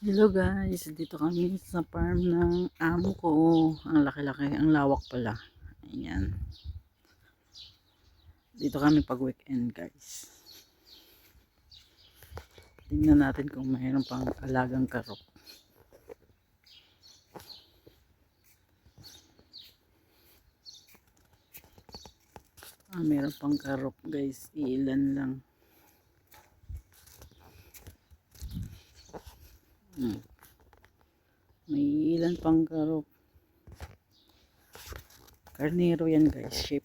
Hello guys, dito kami sa farm ng amo ko. Ang laki-laki, ang lawak pala. Ayan. Dito kami pag weekend guys. Tingnan natin kung mayroon pang alagang karop. Mayroon pang karop guys, ilan lang. May ilan pang karop. Karnero yan guys, sheep.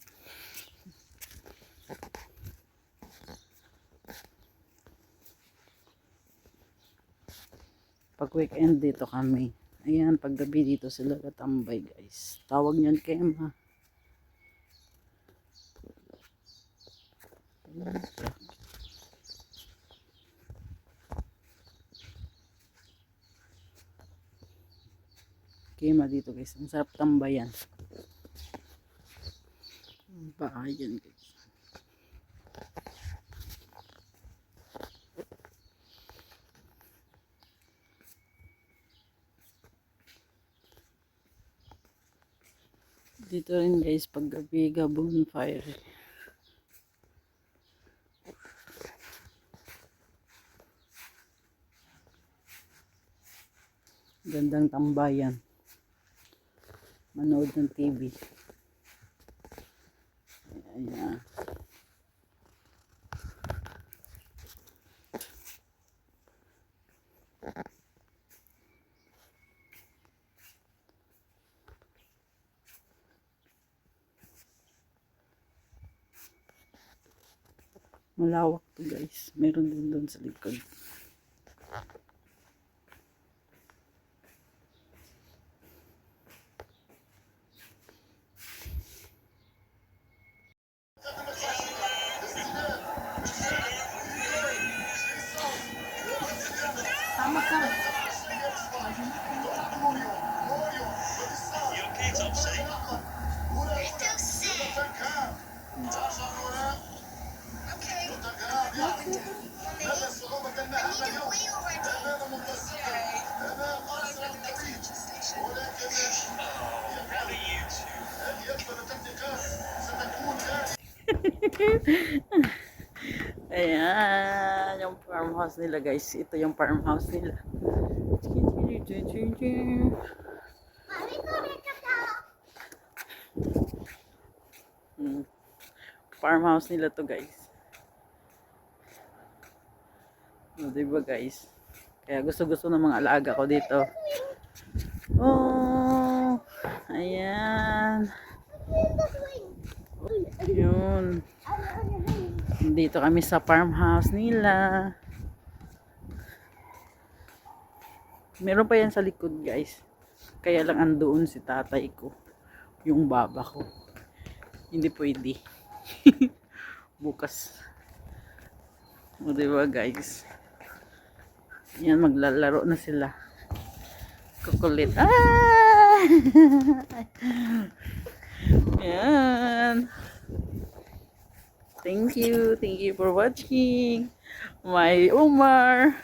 Pag weekend dito kami. Ayan, paggabi dito sila katambay guys. Tawag niyan Kema. Kema dito guys. Ang sarap tambayan. Bahayan guys. Dito rin guys paggabi bonfire. Gandang tambayan. Manood ng TV. Ayan. Malawak to guys. Meron din doon sa likod. Tama ka. Ayan, yung farmhouse nila guys. Ito yung farmhouse nila. Farmhouse nila to guys. Diba guys? Kaya gusto ng mga alaga ko dito. Oh, ayan. Yun. Dito kami sa farmhouse nila. Meron pa yan sa likod guys. Kaya lang andoon si tatay ko. Yung baba ko. Hindi pwede. Bukas. O diba guys? Yan, maglalaro na sila. Kukulit. Ah! Yan. Thank you for watching. My Omar.